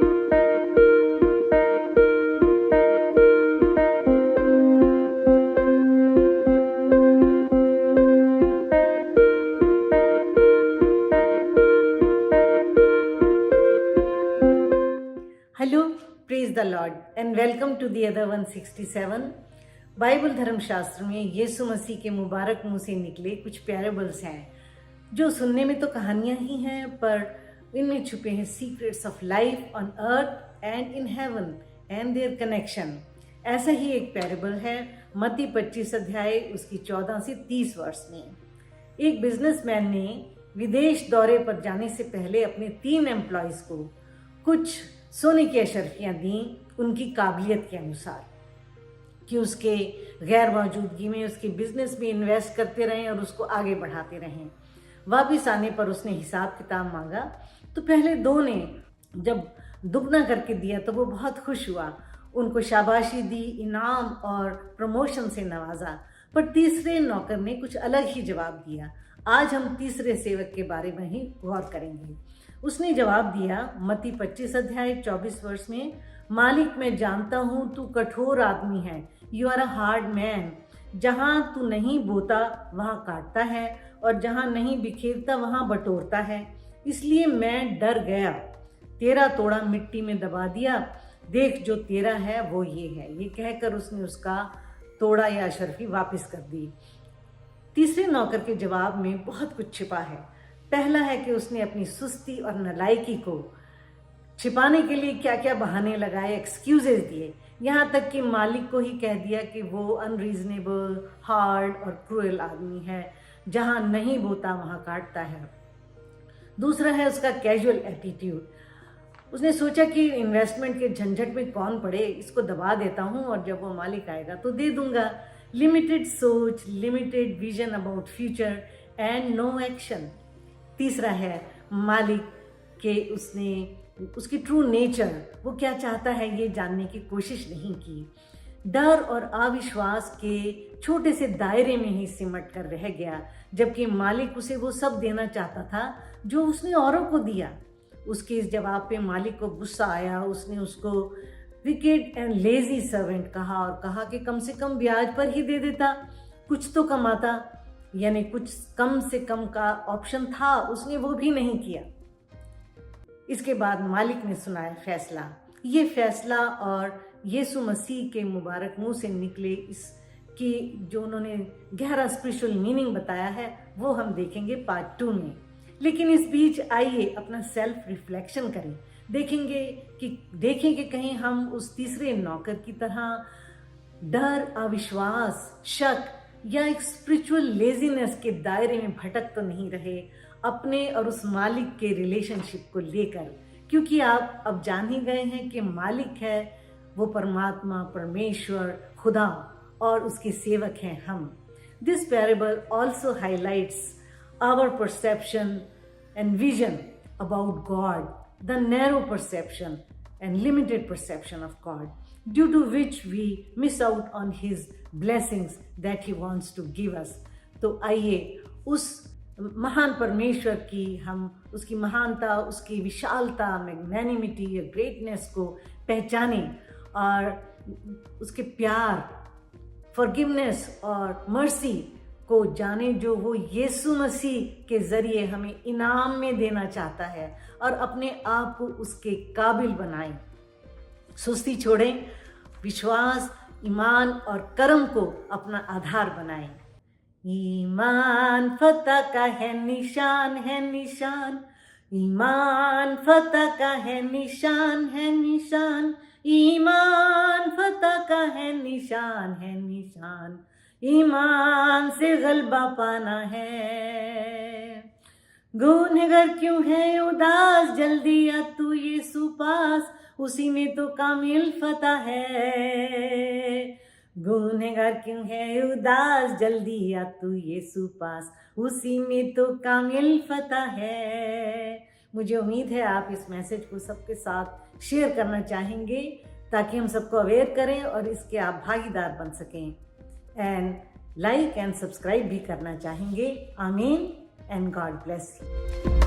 Hello, praise the Lord and welcome to the other 167। Bible धर्मशास्त्र में यीशु मसीह के मुबारक मुंह से निकले कुछ पैराबल्स हैं जो सुनने में तो कहानियां ही हैं, पर इनमें छुपे हैं secrets of life on earth and in heaven and there connection. ऐसा ही एक पैराबल है मत्ती 25 अध्याय उसकी 14 से 30 वर्ष में। एक बिजनेसमैन ने विदेश दौरे पर जाने से पहले अपने 3 एम्प्लॉयज़ को कुछ सोने की अशर्फियाँ दी उनकी काबिलियत के अनुसार कि उसके गैर मौजूदगी में उसके बिजनेस में इन्वेस्ट करते रहें और उसको आगे बढ़ाते रहें। वापस आने पर उसने हिसाब किताब मांगा तो पहले 2 ने जब दुगना करके दिया तो वो बहुत खुश हुआ, उनको शाबाशी दी, इनाम और प्रमोशन से नवाजा। पर तीसरे नौकर ने कुछ अलग ही जवाब दिया। आज हम तीसरे सेवक के बारे में ही गौर करेंगे। उसने जवाब दिया मत्ती 25 अध्याय 24 वर्ष में, मालिक मैं जानता हूँ तू कठोर आदमी है, you are a hard man. जहाँ तू नहीं बोता वहाँ काटता है और जहाँ नहीं बिखेरता वहाँ बटोरता है, इसलिए मैं डर गया, तेरा तोड़ा मिट्टी में दबा दिया, देख जो तेरा है वो ये है। ये कहकर उसने उसका तोड़ा या अशर्फी वापस कर दी। तीसरे नौकर के जवाब में बहुत कुछ छिपा है। पहला है कि उसने अपनी सुस्ती और नालायकी को छिपाने के लिए क्या क्या बहाने लगाए, एक्सक्यूजेज दिए, यहाँ तक कि मालिक को ही कह दिया कि वो अनरीजनेबल, हार्ड और क्रूएल आदमी है, जहाँ नहीं बोता वहाँ काटता है। दूसरा है उसका कैजुअल एटीट्यूड। उसने सोचा कि इन्वेस्टमेंट के झंझट में कौन पड़े, इसको दबा देता हूँ और जब वो मालिक आएगा तो दे दूंगा। लिमिटेड सोच, limited vision about future and no action. तीसरा है मालिक के उसकी ट्रू नेचर, वो क्या चाहता है ये जानने की कोशिश नहीं की। डर और अविश्वास के छोटे से दायरे में ही सिमट कर रह गया, जबकि मालिक उसे वो सब देना चाहता था जो उसने औरों को दिया। उसके इस जवाब पे मालिक को गुस्सा आया। उसने उसको विकेड एंड लेजी सर्वेंट कहा और कहा कि कम से कम ब्याज पर ही दे देता, कुछ तो कमाता, यानी कुछ कम से कम का ऑप्शन था, उसने वो भी नहीं किया। इसके बाद मालिक ने सुनाया फैसला। ये फैसला और यीशु मसीह के मुबारक मुंह से निकले इसकी जो उन्होंने गहरा स्पिरिचुअल मीनिंग बताया है वो हम देखेंगे पार्ट 2 में। लेकिन इस बीच आइए अपना सेल्फ रिफ्लेक्शन करें, देखें कि कहीं हम उस तीसरे नौकर की तरह डर, अविश्वास, शक या एक स्पिरिचुअल लेजीनेस के दायरे में भटक तो नहीं रहे अपने और उस मालिक के रिलेशनशिप को लेकर, क्योंकि आप अब जान ही गए हैं कि मालिक है वो परमात्मा, परमेश्वर, खुदा, और उसके सेवक हैं हम। This parable also highlights our perception and vision about God, the narrow perception and limited perception of God, due to which we miss out on His blessings that He wants to give us. तो आइए उस महान परमेश्वर की हम उसकी महानता, उसकी विशालता, मैग्नेनिमिटी या ग्रेटनेस को पहचाने और उसके प्यार, फॉरगिवनेस और मर्सी को जाने जो वो यीशु मसीह के ज़रिए हमें इनाम में देना चाहता है, और अपने आप को उसके काबिल बनाएं। सुस्ती छोड़ें, विश्वास, ईमान और कर्म को अपना आधार बनाएं। ईमान फतह का है निशान, है निशान, ईमान फतह का है निशान, है निशान, ईमान फतह का है निशान, है निशान, ईमान से गलबा पाना है। गुनहगार क्यों है उदास, जल्दी आ तू यीशु पास, उसी में तो कामिल फतह है। गुनहगार क्यों है उदास, जल्दी आ तू यीशु पास, उसी में तो कामिल फतह है। मुझे उम्मीद है आप इस मैसेज को सबके साथ शेयर करना चाहेंगे ताकि हम सबको अवेयर करें और इसके आप भागीदार बन सकें। एंड लाइक एंड सब्सक्राइब भी करना चाहेंगे। आमीन एंड गॉड ब्लेस यू।